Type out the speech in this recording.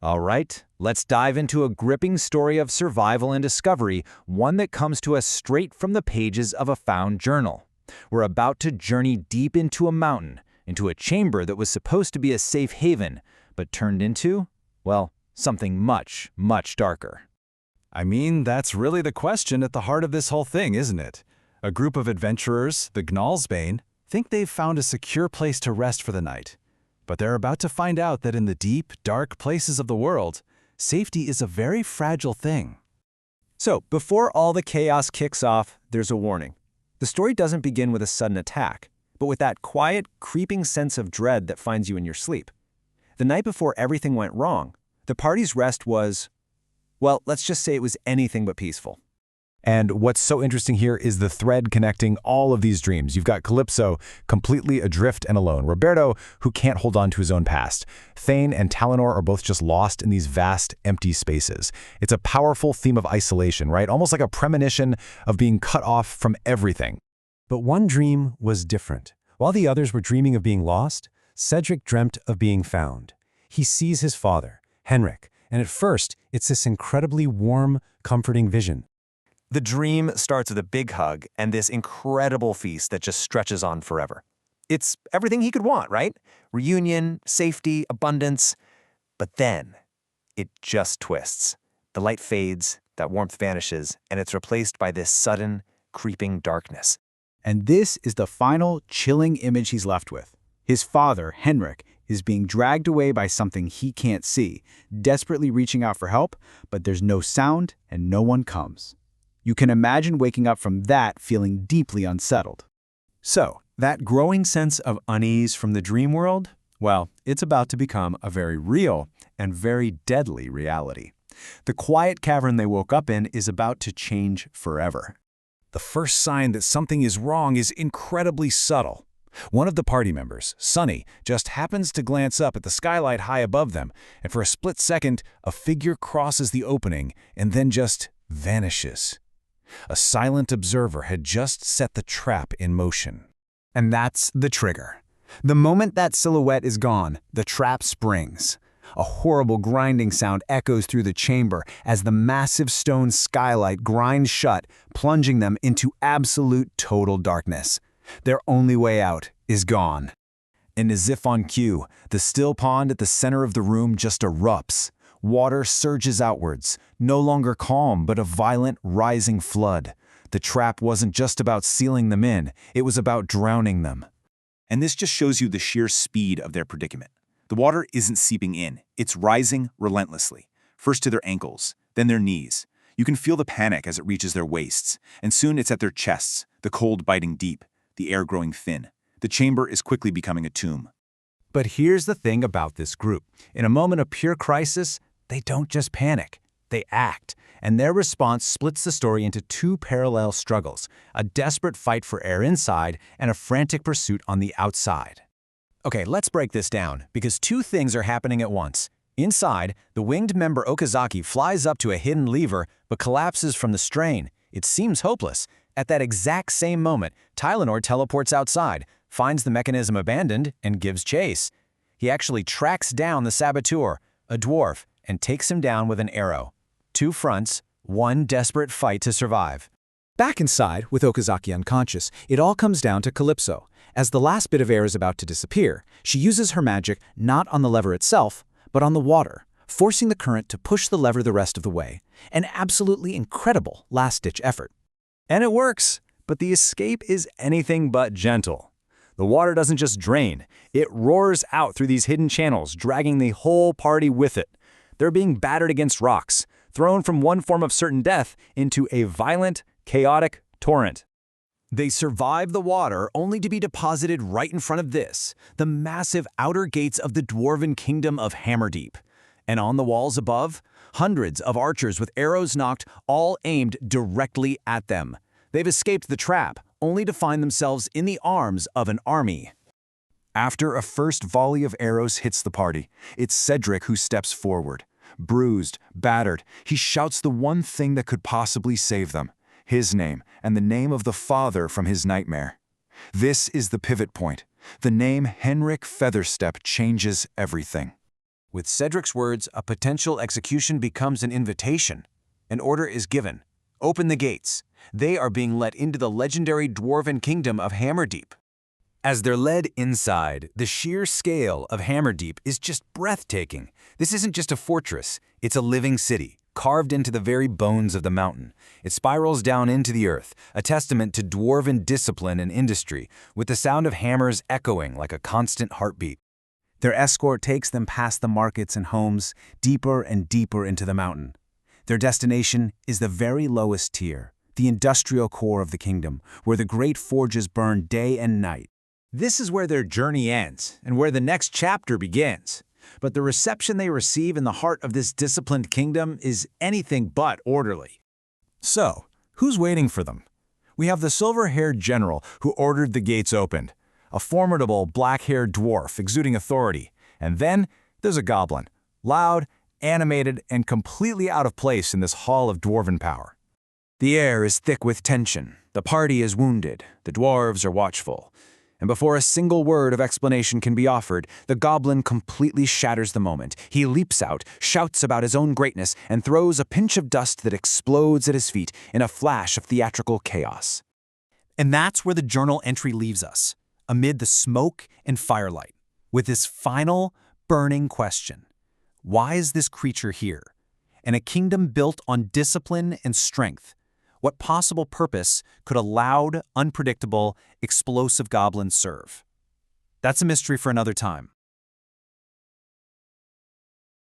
All right, let's dive into a gripping story of survival and discovery, one that comes to us straight from the pages of a found journal. We're about to journey deep into a mountain, into a chamber that was supposed to be a safe haven, but turned into, well, something much, much darker. I mean, that's really the question at the heart of this whole thing, isn't it? A group of adventurers, the Gnallsbane, think they've found a secure place to rest for the night. But they're about to find out that in the deep, dark places of the world, safety is a very fragile thing. So, before all the chaos kicks off, there's a warning. The story doesn't begin with a sudden attack, but with that quiet, creeping sense of dread that finds you in your sleep. The night before everything went wrong, the party's rest was, well, let's just say it was anything but peaceful. And what's so interesting here is the thread connecting all of these dreams. You've got Calypso, completely adrift and alone. Roberto, who can't hold on to his own past. Thane and Talinor are both just lost in these vast, empty spaces. It's a powerful theme of isolation, right? Almost like a premonition of being cut off from everything. But one dream was different. While the others were dreaming of being lost, Cedric dreamt of being found. He sees his father, Henrik, and at first, it's this incredibly warm, comforting vision. The dream starts with a big hug and this incredible feast that just stretches on forever. It's everything he could want, right? Reunion, safety, abundance. But then, it just twists. The light fades, that warmth vanishes, and it's replaced by this sudden, creeping darkness. And this is the final, chilling image he's left with. His father, Henrik, is being dragged away by something he can't see, desperately reaching out for help, but there's no sound and no one comes. You can imagine waking up from that feeling deeply unsettled. So, that growing sense of unease from the dream world, well, it's about to become a very real and very deadly reality. The quiet cavern they woke up in is about to change forever. The first sign that something is wrong is incredibly subtle. One of the party members, Sunny, just happens to glance up at the skylight high above them, and for a split second, a figure crosses the opening and then just vanishes. A silent observer had just set the trap in motion. And that's the trigger. The moment that silhouette is gone, the trap springs. A horrible grinding sound echoes through the chamber as the massive stone skylight grinds shut, plunging them into absolute total darkness. Their only way out is gone. And as if on cue, the still pond at the center of the room just erupts. Water surges outwards, no longer calm but a violent, rising flood. The trap wasn't just about sealing them in, it was about drowning them. And this just shows you the sheer speed of their predicament. The water isn't seeping in, it's rising relentlessly, first to their ankles, then their knees. You can feel the panic as it reaches their waists, and soon it's at their chests, the cold biting deep, the air growing thin. The chamber is quickly becoming a tomb. But here's the thing about this group. In a moment of pure crisis, they don't just panic, they act. And their response splits the story into two parallel struggles, a desperate fight for air inside and a frantic pursuit on the outside. Okay, let's break this down, because two things are happening at once. Inside, the winged member Okazaki flies up to a hidden lever but collapses from the strain. It seems hopeless. At that exact same moment, Tylenor teleports outside, finds the mechanism abandoned, and gives chase. He actually tracks down the saboteur, a dwarf, and takes him down with an arrow. Two fronts, one desperate fight to survive. Back inside, with Okazaki unconscious, it all comes down to Calypso. As the last bit of air is about to disappear, she uses her magic not on the lever itself, but on the water, forcing the current to push the lever the rest of the way. An absolutely incredible last-ditch effort. And it works, but the escape is anything but gentle. The water doesn't just drain, it roars out through these hidden channels, dragging the whole party with it. They're being battered against rocks, thrown from one form of certain death into a violent, chaotic torrent. They survive the water only to be deposited right in front of this, the massive outer gates of the Dwarven kingdom of Hammerdeep. And on the walls above, hundreds of archers with arrows nocked, all aimed directly at them. They've escaped the trap, only to find themselves in the arms of an army. After a first volley of arrows hits the party, it's Cedric who steps forward. Bruised, battered, he shouts the one thing that could possibly save them, his name and the name of the father from his nightmare. This is the pivot point. The name Henrik Featherstep changes everything. With Cedric's words, a potential execution becomes an invitation. An order is given. Open the gates. They are being let into the legendary Dwarven kingdom of Hammerdeep. As they're led inside, the sheer scale of Hammerdeep is just breathtaking. This isn't just a fortress, it's a living city, carved into the very bones of the mountain. It spirals down into the earth, a testament to Dwarven discipline and industry, with the sound of hammers echoing like a constant heartbeat. Their escort takes them past the markets and homes, deeper and deeper into the mountain. Their destination is the very lowest tier, the industrial core of the kingdom, where the great forges burn day and night. This is where their journey ends and where the next chapter begins. But the reception they receive in the heart of this disciplined kingdom is anything but orderly. So, who's waiting for them? We have the silver-haired general who ordered the gates opened, a formidable black-haired dwarf exuding authority, and then there's a goblin, loud, animated, and completely out of place in this hall of dwarven power. The air is thick with tension, the party is wounded, the dwarves are watchful. And before a single word of explanation can be offered, the goblin completely shatters the moment. He leaps out, shouts about his own greatness, and throws a pinch of dust that explodes at his feet in a flash of theatrical chaos. And that's where the journal entry leaves us, amid the smoke and firelight, with this final, burning question. Why is this creature here? In a kingdom built on discipline and strength, what possible purpose could a loud, unpredictable, explosive goblin serve? That's a mystery for another time.